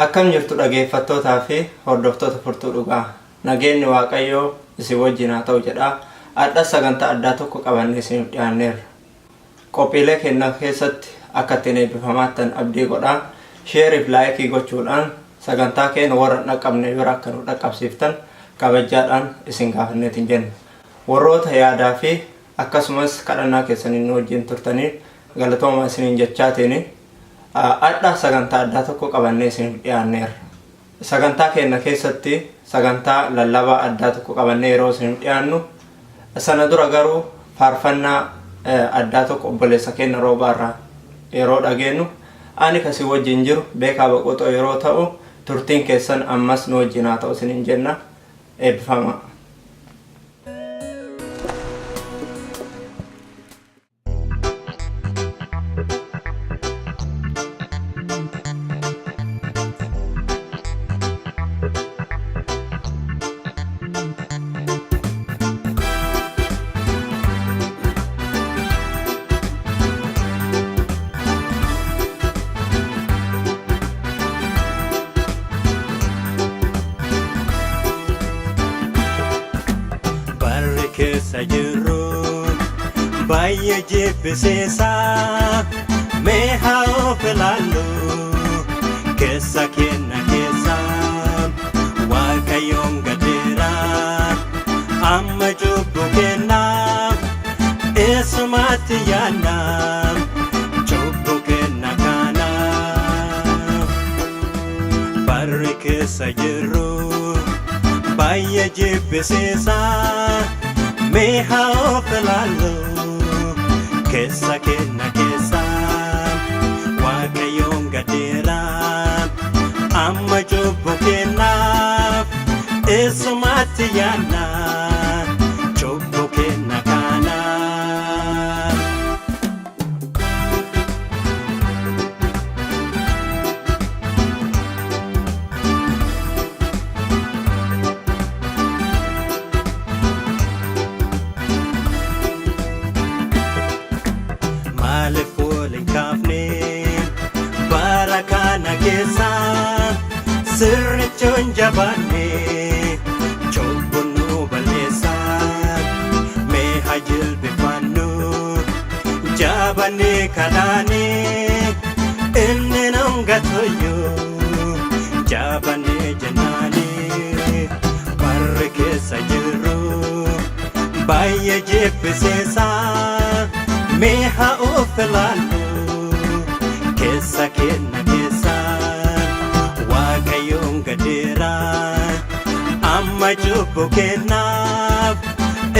Akkam jirtu dhaggeeffattootaa fi hordoftoota Furtuu Dhugaa. Nageenyi Waaqayyoo isin wajjin haa ta'u jedha. Adda sagantaa addaa tokko qabannee isiniif dhiyaanneerra. Qophiilee keenya keessatti akka ittiin eebbifamaattan abdii godhaa. Sheerii fi laayikii gochuudhaan sagantaa keenya warra dhaqqabne bira akka nu dhaqqabsiiftan kabajaadhaan isin gaafanneetiin jenna. Warroota yaadaa fi akkasumas kadhannaa keessaniin nu wajjin turtanii galatooma isiniin jechaatiin adda sagantaa addaa tokko qabannee isiniif dhiyaanneerra. Sagantaa keenya keessatti sagantaa lallabaa addaa tokko qabannee yeroo isiniif dhiyaannu sana dura garuu faarfannaa addaa tokko obboleessa keenya roobaarraa yeroo dhageenyu ani kasii wajjin jiru beekaa boqotoo yeroo ta'u turtiin keessan ammas nu wajjin haa ta'u isiniin jenna. Eebbifamaa. Sajiru baye jebisesa meha ofelalu kesa kena kesa wakayon gadera amma jubu kena esmati yana jubu kena kana barke sajiru baye jebisesa meha ofelalu kesa kena kesa wakayon gadera amma jubu kena esmati yana jubu kena kana Sirrichoon jabaanee chobbonnoo balleessaa meeha jilbifannu jabaanee kanaanee inni nanga toyyoo jabaanee jennaanee barri keessa jiru baay'ee jibbiseessaa meeha of ilaalu keessa kenna keessaa. Gadera amma jubu kenaf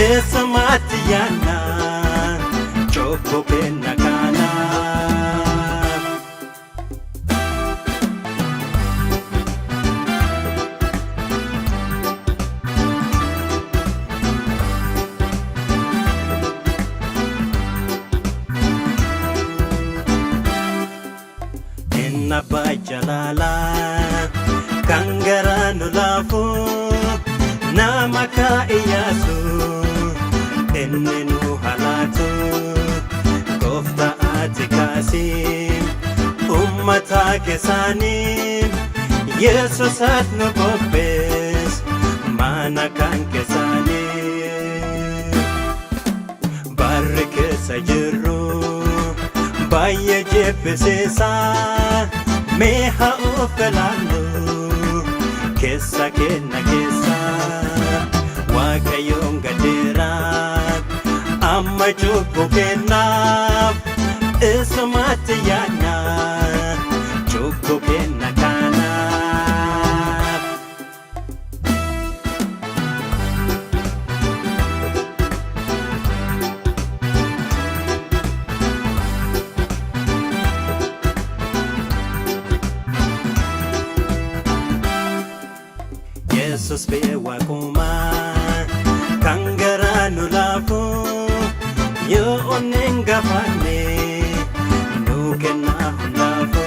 esmati yana jubu kena kana inna bajalala Kangara nulafu namaka iyasu ennenu halatu kofta atikasim ummata kesanim Yesus atno kopes mana kan kesanim barre kesajiru baye jebesesa meha ofelalu kesa kena kesa wakayon gadera amma jubu kenaf esmati yana jubu kena kana Jesus be wakuma kangara nulafu yo onenga fane nukena hulafu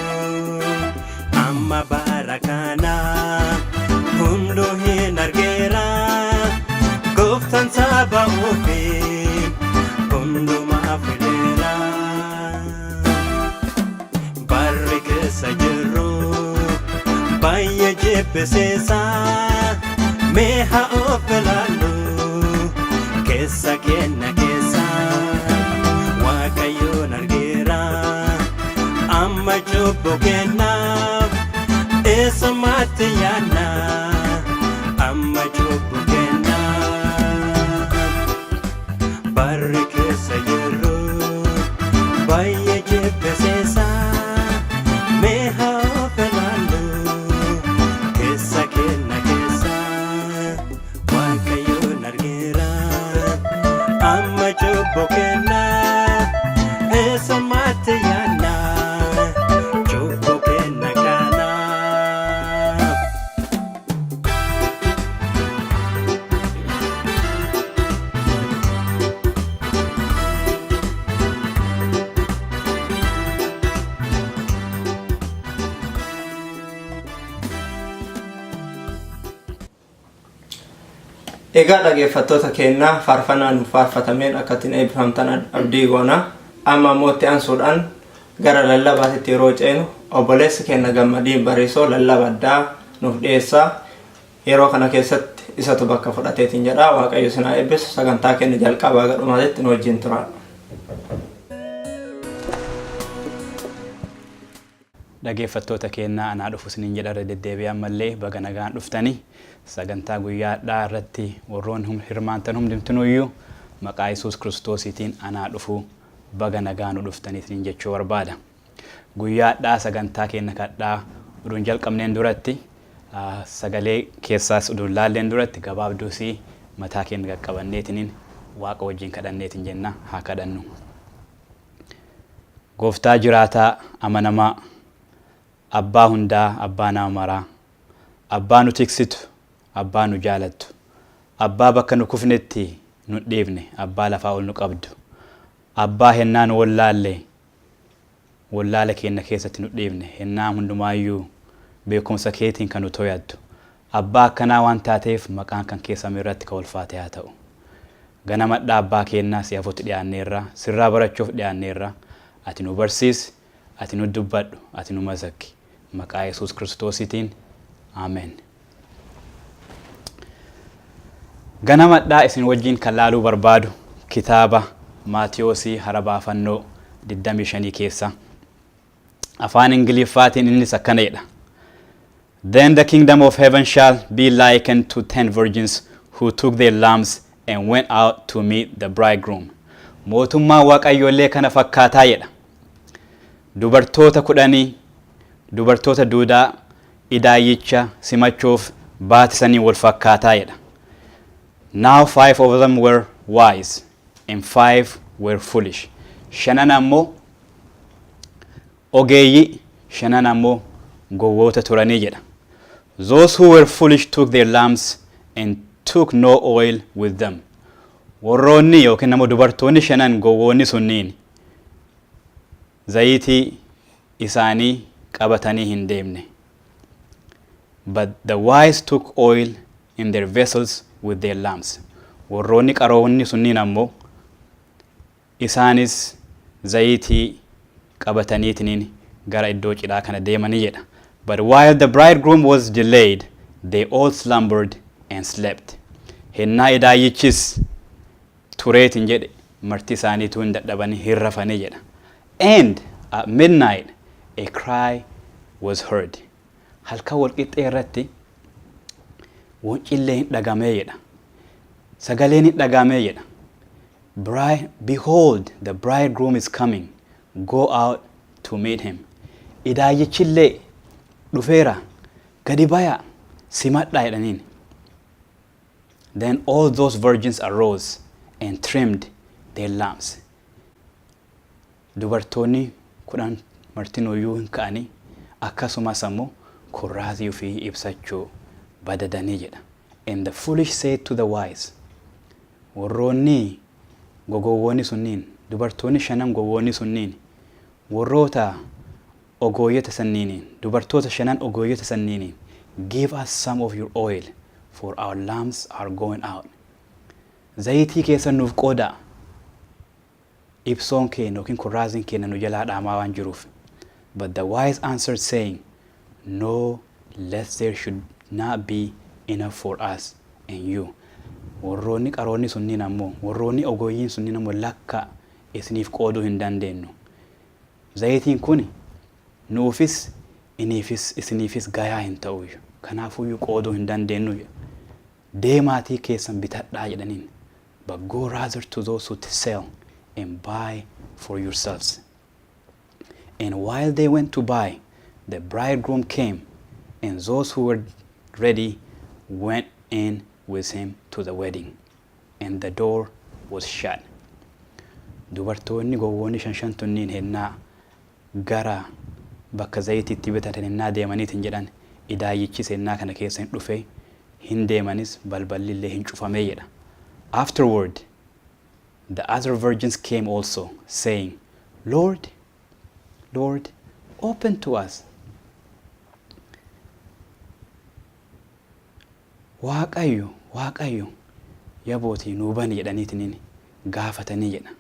amma barakana hundo hinargera goftan saba ufi hundo maafilera barike sajiru jibbisiisa mee haa of ilaallu keessa kenna keessa waaqayyoon argeera amma cubbuu kennaaf eessumatti yaadna amma cubbuu kennaaf barri keessa jirru baay'ee jibbisiisa mee haa of ilaallu keessa kenna keessa waaqayyoon argeera amma cubbuu kennaaf eessumatti yaadna cubbuu kenna kanaaf. Egaa dhaggeeffattoota keenya faarfannaan faarfatameen akkattiin eebbifamtan abdii goona. Amma mootti ansuudhaan gara lallabaatitti yeroo ceenu obboleessi keenya Gammadiin Bariisoo lallaba addaa nuuf dhiyeessaa. Yeroo kana keessatti isatu bakka fudhateetiin jedha. Waaqayyo sinaa eebbisu. Sagantaa keenya jalqabaa gadhumaatti nu wajjin tura. Dhaggeeffattoota keenya anaa dhufu isiniin jedharra deddeebi'an mallee baga nagaan dhuftanii sagantaa guyyaadhaa irratti warroon hirmaantan hundumtinuyyuu maqaa Yesuus Kiristoosiitiin anaa dhufu baga nagaan dhuftanii isiniin jechuu barbaada. Guyyaadhaa sagantaa keenya kadhaa uduun jalqabneen duratti sagalee keessaas uduun laalleen duratti gabaabduusii mataa keenya qaqqabanneetiniin Waaqa wajjin kadhanneetiin jenna haa kadhannu. Gooftaa jiraataa amanamaa Abbaa hundaa, abbaa nama maraa, abbaa nu tiksitu, abbaa nu jaalattu, abbaa bakka nu kufnetti nu dhiibne, abbaa lafaa ol nu qabdu, abbaa hennaa nu wallaala keenya keessatti nu dhiibne, hennaa hundumaayyuu beekumsa keetiin kan nu to'attu, abbaa akkanaa waan taateef maqaan kan keessame irratti ka ulfaate haa ta'u. Ganamadhaa abbaa keenyaa si hafuutti dhiyaanneerra, sirraa barachuuf dhiyaanneerra, ati nu barsiisi, ati nu dubbadhu, ati nu mazakki. Maqaa Yesuus Kiristoosiitiin Ameen. Ganamadhaa isin wajjin kan laaluu barbaadu kitaaba Maatiyoosii harabaafannoo 25 keessa. Afaan Ingiliffaatiin innis akkana jedha. Then the kingdom of heaven shall be likened to 10 virgins who took their lamps and went out to meet the bridegroom. Mootummaa Waaqayyoollee kana fakkaataa jedha. Dubartoota 10 dubartoota duudaa Idaayyicha Simachuuf baatisanii wal fakkaataa jedha. Now 5 of them were wise and 5 were foolish. Shanan ammoo ogeeyyii, shanan ammoo gowwoota turanii jedha. Those who were foolish took their lamps and took no oil with them. Warroonni yookiin ammoo dubartoonni shanan gowwoonni sunniin zayitii isaanii qabatanii hin deemne. But the wise took oil in their vessels with their lamps. Warroonni qaroonni sunniin ammoo isaanis zayitii qabataniitiin gara iddoo cidhaa kana deemanii jedha. But while the bridegroom was delayed, they all slumbered and slept. Hennaa Idaayyichis tureetiin jedhe marti isaaniitu hin dadhabanii hin rafanii jedha. And at midnight a cry was heard. Halkan walqixxee irratti wancillee hin dhagamee jedha. Sagaleen hin dhagamee jedha. Behold, the bridegroom is coming. Go out to meet him. Idaayyichillee dhufeera. Gadi baya simadhaa jedhaniin. Then all those virgins arose and trimmed their lamps. Dubartoonni 10 martinuyyuu hin ka'anii akkasumas ammoo kurraazii ofii ibsachuu badadanii jedha. And the foolish said to the wise. Warroonni gogowwoonni sunniin dubartoonni shanan gowwoonni sunniin warroota ogooyyota sanniiniin dubartoota shanan ogooyyota sanniiniin give us some of your oil for our lamps are going out. Zayitii keessa nuuf qoodaa. Ibsoon keenya yookiin kurraaziin keenya nu jalaa dhaamaa waan jiruuf. But the wise answered saying, no, lest there should not be enough for us and you. Warroonni qaroonni sunniin ammoo warroonni ogoyyiin sunniin ammoo lakka isiniif qooduu hin dandeenyu. Zayitiin kun nuufis iniifis isiniifis gayaa hin ta'u. Kanaafuyyuu qooduu hin dandeenyu. Deemaatii keessan bitadhaa jedhaniin. But go rather to those who sell and buy for yourselves. And while they went to buy, the bridegroom came, and those who were ready went in with him to the wedding, and the door was shut. Dubartoonni gowwoonni shan tunniin hennaa gara bakka zayitiitti bitatan hennaa deemaniitiin jedhan Idaayyichis hennaa kana keessa hin dhufe hin deemanis balballi illee hin cufamee jedha. Afterward, the other virgins came also, saying, Lord, Lord, open to us. Waaqayyo, Waaqayyo, yabootii nuu bani jedhaniitiin gaafatanii jedha.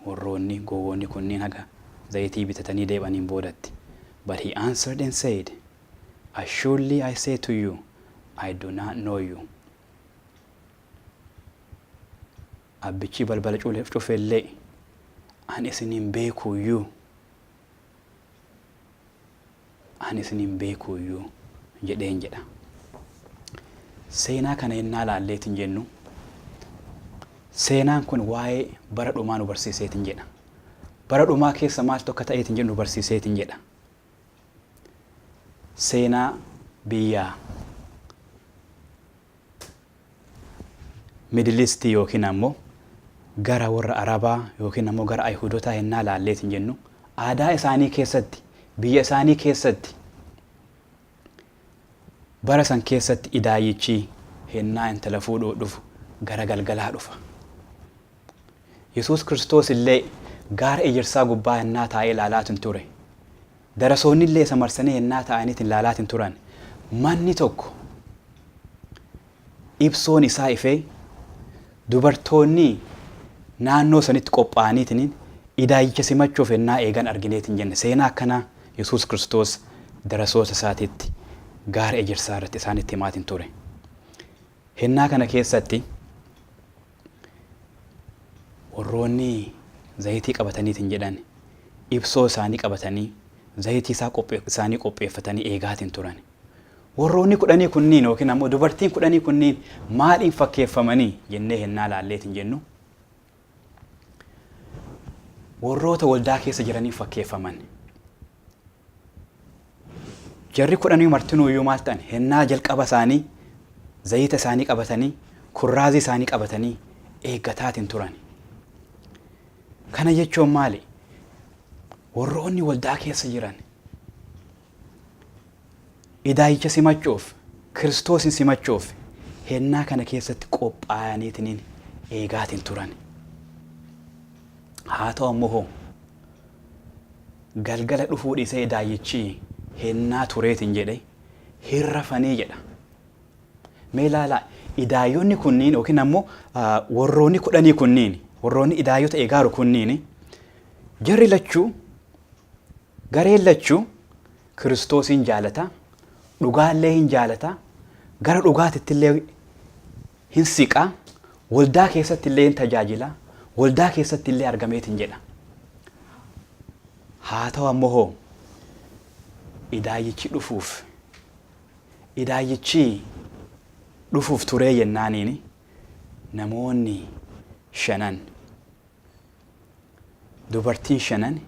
Warroonni gowwoonni kunniin haga zayitii bitatanii deebaniin boodatti. But he answered and said, Assuredly I say to you, I do not know you. Abbichi balbala cufellee an isiniin beekuuyyuu jedheen jedha. Seenaa kana yennaa laalleetiin jennu seenaan kun waa'ee bara dhumaa nu barsiiseetiin jedha. Bara dhumaa keessa maaltu akka ta'eetiin jennu barsiiseetiin jedha. Seenaa biyyaa Middle East yookiin ammoo gara warra Arabaa yookiin ammoo gara Ayhuudotaa yennaa laalleetiin jennu aadaa isaanii keessatti biyya isaanii keessatti bara san keessatti Idaayyichi hennaa intala fuudhuu dhufu gara galgalaa dhufa. Yesuus Kiristoos illee gaara ejersaa gubbaa hennaa taa'ee ilaalaatiin ture. Darasoonni illee isa marsanii hennaa taa'aniitiin ilaalaatiin turan. Manni tokko ibsoon isaa ifee dubartoonni naannoo sanitti qophaa'aniitiin Idaayyicha simachuuf hennaa eegan argineetiin jenne. Seenaa akkanaa Yesuus Kiristoos darasoota isaatiitti gaara ejersaa irratti isaanitti himaatiin ture. Hennaa kana keessatti warroonni zayitii qabataniitiin jedhan ibsoo isaanii qabatanii zayitii isaanii qopheeffatanii eegaatiin turan. Warroonni 10 kunniin yookiin ammoo dubartiin 10 kunniin maaliin fakkeeffamanii jennee hennaa laalleetiin jennu warroota waldaa keessa jiranii fakkeeffaman. Jarri 10 martinuuyyuu maal ta'an hennaa jalqaba isaanii zayita isaanii qabatanii kurraazii isaanii qabatanii eeggataatiin turan. Kana jechuun maali? Warroonni waldaa keessa jiran Idaayyicha simachuuf Kiristoosin simachuuf hennaa kana keessatti qophaa'aniitiin eegaatiin turan. Haa ta'u ammoo galgala dhufuu dhiisee Idaayyichi hennaa tureetiin jedhe hirrafanii jedha. Mee ilaalaa Idaayyonni kunniin yookiin ammoo warroonni 10 kunniin warroonni Idaayyota eegaaru kunniin jarri lachuu gareen lachuu Kiristoosin jaalata dhugaallee hin jaalata gara dhugaatitti illee hin siqa waldaa keessatti illee hin tajaajila waldaa keessatti illee argameetiin jedha. Haa ta'u ammoo Idaayyichi dhufuuf turee jennaaniin namoonni 5 dubartiin 5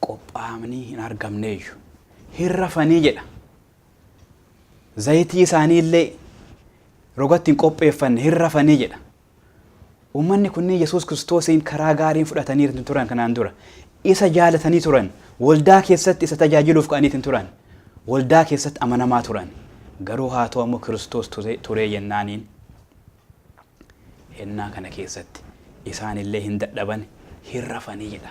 qophaa'anii hin argamneeyyu hirrafanii jedha. Zayitii isaanii illee rogatti hin qopheeffanne hirrafanii jedha. Uummanni kunniin Yesuus Kiristoosiin karaa gaariin fudhatanii turan kanaan dura isa jaalatanii turan waldaa keessatti isa tajaajiluuf ka'aniitiin turan waldaa keessatti amanamaa turan. Garuu haa ta'u ammoo Kiristoos turee jennaaniin hennaa kana keessatti isaan illee hin dadhaban hirrafanii jedha.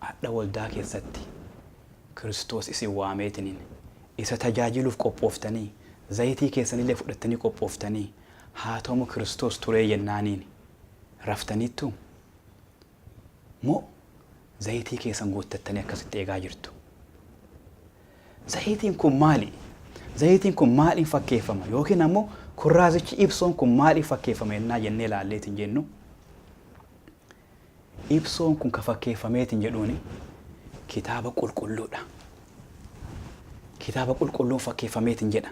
Adda waldaa keessatti Kiristoos isin waameetiniin isa tajaajiluuf qophooftanii zayitii keessanillee fudhattanii qophooftanii haa ta'u ammoo Kiristoos turee jennaaniin raftaniittu moo zayitii keessan guuttattanii akkasitti eegaa jirtu? zayitiin kun maali? Zayitiin kun maaliin fakkeeffama? Yookiin ammoo kurraazichi ibsoon kun maaliin fakkeeffama yennaa jennee ilaalleetiin jennu? Ibsoon kun ka fakkeeffameetiin jedhuuni kitaaba qulqulluudha. Kitaaba qulqulluun fakkeeffameetiin jedha.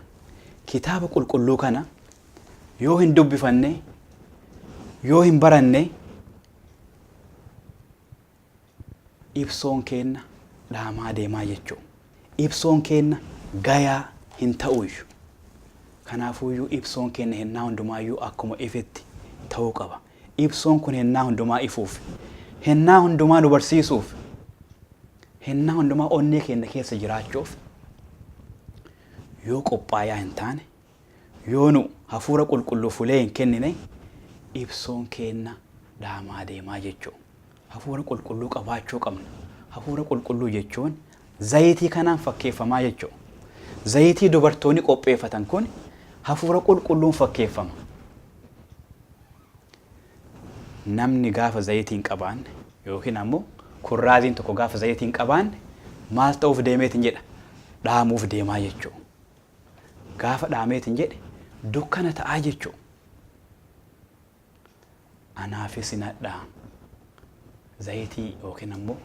Kitaaba qulqulluu kana yoo hin dubbifanne, yoo hin baranne, ibsoon keenna dhaamaa deemaa jechuudha. Ibsoon keenna gayaa hin ta'uuyyu. Kanaafuyyuu ibsoon keenna hennaa hundumaayyuu akkuma ifetti ta'uu qaba. Ibsoon kun hennaa hundumaa ifuuf, hennaa hundumaa nu barsiisuuf, hennaa hundumaa onnee keenya keessa jiraachuuf yoo qophaayaa hin taane, yoo nu hafuura qulqulluu fulee hin kennine, ibsoon keenna dhaamaa deemaa jechuudha. Hafuura qulqulluu qabaachuu qabna. Hafuura qulqulluu jechuun zayitii kanaan fakkeeffamaa jechuudha. Zayitii dubartoonni qopheeffatan kun hafuura qulqulluun fakkeeffama. Namni gaafa zayitii hin qabaanne yookiin ammoo kurraaziin tokko gaafa zayitii hin qabaanne maal ta'uuf deemeetiin jedha? Dhaamuuf deemaa jechuudha. Gaafa dhaameetiin jedhe dukkana ta'aa jechuudha. Anaafis hin hadhaa. Zayitii yookiin ammoo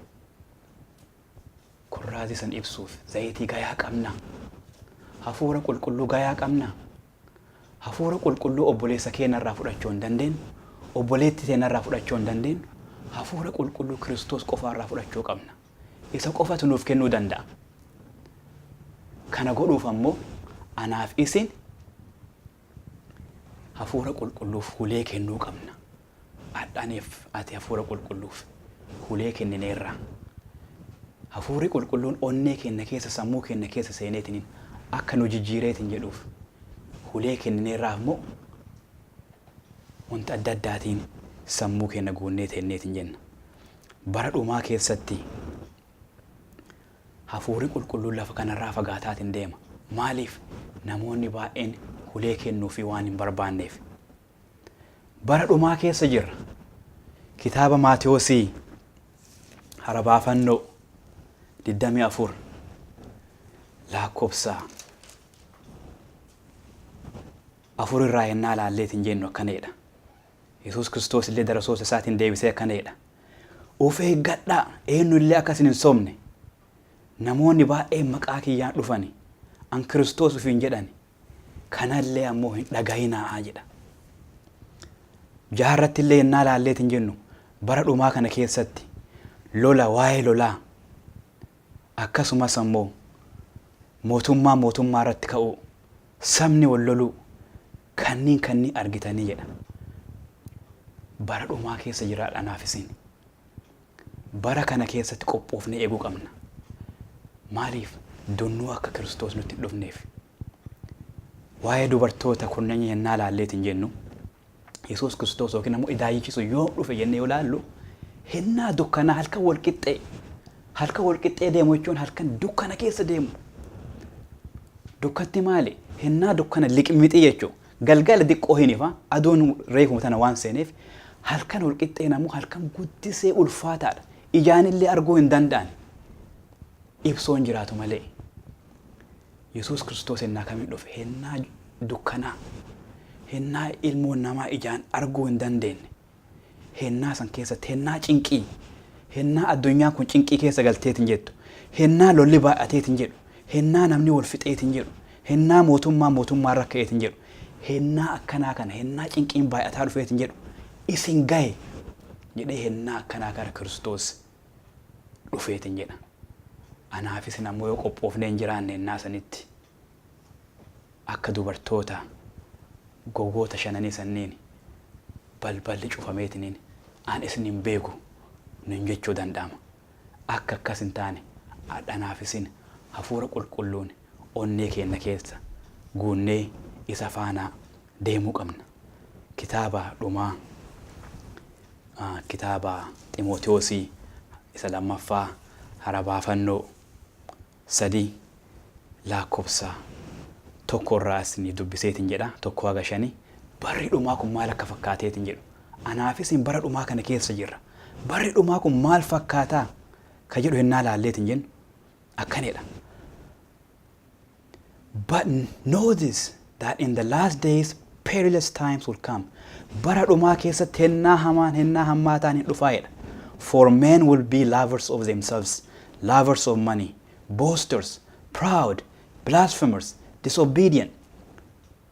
kurraazii san ibsuuf zayitii gayaa qabna. Hafuura qulqulluu gayaa qabna. Hafuura qulqulluu obboleessa keenyarraa fudhachuu hin dandeenyu, obboleettii keenyarraa fudhachuu hin dandeenyu. Hafuura qulqulluu Kiristoos qofaarraa fudhachuu qabna. Isa qofatu nuuf kennuu danda'a. Kana godhuuf ammoo anaaf isin hafuura qulqulluuf hulee kennuu qabna. Adhaneef ati hafuura qulqulluuf hulee kennineerra. Hafuurri qulqulluun onnee keenya keessa, sammuu keenya keessa seeneetiin akka nu jijjiireetiin jedhuuf hulee kennineerraa ammoo wanta adda addaatiin sammuu keenya guunnee teenneetiin jenna. Bara dhumaa keessatti hafuurri qulqulluun lafa kanarraa fagaataatiin deema. Maaliif? Namoonni baay'een hulee kennuufi waan hin barbaanneef. Bara dhumaa keessa jirra. Kitaaba Maatiyoosii harabaafannoo 24 lakkoofsa 4 irraa yennaa ilaalleetiin jennu akkanadha. Yesuus Kiristoos illee darasoota isaatiin deebisee akkanadha. Of eeggadhaa, eenyullee akkasin hin sobne. Namoonni baay'een maqaa kiyyaan dhufani, an Kiristoos ufiin jedhani, kanallee ammoo hin dhagahinaa'aa jedha. Jaarratti illee yennaa ilaalleetiin jennu bara dhumaa kana keessatti lola, waa'ee lolaa, akkasumas ammoo mootummaa irratti ka'uu, sabni wal loluu, kanniin argitanii jedha. Bara dhumaa keessa jiraadha anaaf isin. Bara kana keessatti qophoofnee eeguu qabna. Maaliif? Dunnuu akka Kiristoos nutti dhufneef. Waa'ee dubartoota kunneen yennaa ilaalleetiin jennu Yesuus Kiristoos yookiin ammoo Idaayyichi yoo dhufe jennee yoo ilaallu hennaa dukkanaa halkan walqixxee deemu jechuun halkan dukkana keessa deemu. Dukkatti maali? Hennaa dukkana liqmixii jechuudha. Galgala diqqoo hin ifa, aduun reefuma tana waan seeneef halkan walqixxee namuu halkan guddisee ulfaataadha. Ijaanillee arguu hin danda'an. Ibsoon jiraatu malee. Yesuus Kiristoos hennaa kamiin dhufe? Hennaa dukkanaa. Hennaa ilmoon namaa ijaan arguu hin dandeenye. Hennaa san keessatti hennaa cinqii. Hennaa addunyaan kun cinqii keessa galteetiin jettu. Hennaa lolli baay'ateetiin jedhu. Hennaa namni wal fixeetiin jedhu. Hennaa mootummaa rakka'eetiin jedhu. Hennaa akkanaa kana hennaa cinqiin baay'ataa dhufeetiin jedhu. Isin gahe jedhee hennaa akkanaa kana Kiristoos dhufeetiin jedha. Anaaf isin ammoo yoo qophoofnee hin jiraanne hennaa sanitti akka dubartoota gogoota shananii sanniin balballi cufameetiniin an isin hin beeku nun jechuu danda'ama. Akka akkas hin taane anaaf isin hafuura qulqulluun onnee keenya keessa guunnee isa faanaa deemuu qabna. Kitaaba dhumaa kitaaba Ximootiyoosii isa lammaffaa harabaafannoo 3 lakkoofsa 1 irraa isin dubbiseetiin jedha 1-5 barri dhumaa kun maal akka fakkaateetiin jedhu. Anaaf isin bara dhumaa kana keessa jirra. Barri dhumaa kun maal fakkaataa ka jedhu hennaa laalleetiin jennu akkanedha. But know this, that in the last days perilous times will come. Bara dhumaa keessatti hennaa hamaan hennaa hammaataan hin dhufaa'edha. For men will be lovers of themselves, lovers of money, boasters, proud, blasphemers, disobedient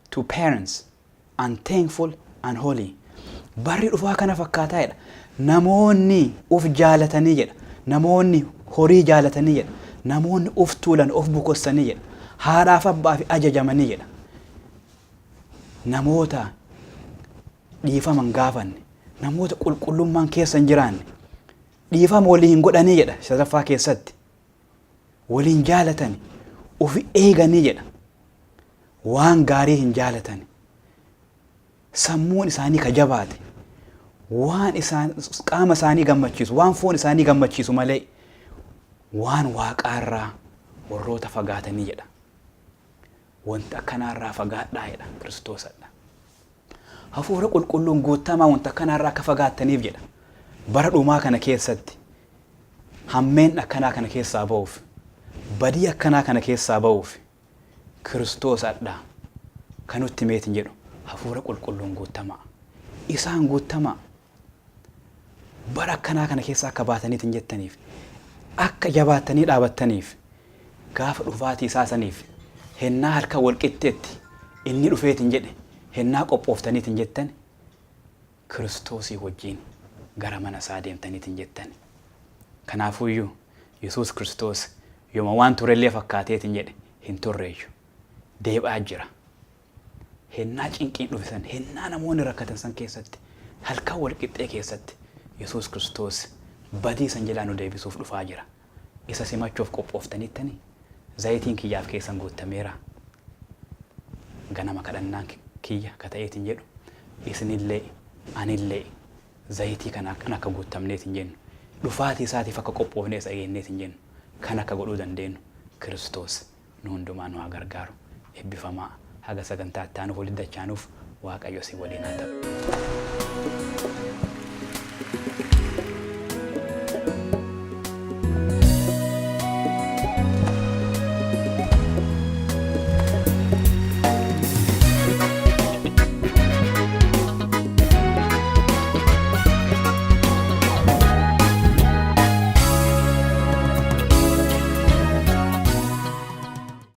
to parents, unthankful, unholy. Barri dhufaa kana fakkaataa'edha. Namoonni uf jaalatanii jedha. Namoonni horii jaalatanii jedha. Namoonni uf tuulan of bukossanii jedha. Haadhaaf abbaa fi ajajamanii jedha. Namoota dhiifama hin gaafanne, namoota qulqullummaan keessa hin jiraanne, dhiifama walii hin godhanii jedha. Sadaffaa keessatti waliin jaalatani, ufi eeganii jedha. Waan gaarii hin jaalatani. Sammuun isaanii ka jabaate, waan qaama isaanii gammachiisu, waan foon isaanii gammachiisu malee waan waaqaarraa warroota fagaatanii jedha. Wanta akkanaarraa fagaadhaa jedha Kiristoosadha. Hafuura qulqulluun guutamaa wanta akkanaarraa akka fagaattaniif jedha. Bara dhumaa kana keessatti hammeen akkanaa kana keessaa ba'uuf, badii akkanaa kana keessaa ba'uuf Kiristoosadha kan nutti meetin jedhu hafuura qulqulluun guutamaa. Isaan guutamaa bara akkanaa kana keessaa akka baataniitiin jettaniif, akka jabaattanii dhaabattaniif, gaafa dhufaatii isaa saniif hennaa halka walqixxeetti inni dhufeetiin jedhe hennaa qophooftaniitiin jettan Kiristoosii wajjiin gara mana isaa deemtaniitiin jettan. Kanaafuyyuu Yesuus Kiristoos yooma waan turellee fakkaateetiin jedhe hin turreeyyu deebi'aa jira. Hennaa cinqiin dhufisan, hennaa namoonni rakkatan san keessatti, halkan walqixxee keessatti Yesuus Kiristoos badii san jalaa nu deebisuuf dhufaa jira. Isa simachuuf qophooftaniittanii zayitiin kiyyaaf keessan guutameera. Ganama kadhannaan kiyya ka ta'eetiin jedhu isinillee anillee zayitii kana akka guutamneetiin jennu, dhufaatii isaatiif akka qophoofnee isa eegneetiin jennu, kan akka godhuu dandeenyu Kiristoos nu hundumaa nu haa gargaaru. Eebbifamaa haga sagantaa ittaanuuf walitti dachaanuuf Waaqayyo si waliin haa ta'u.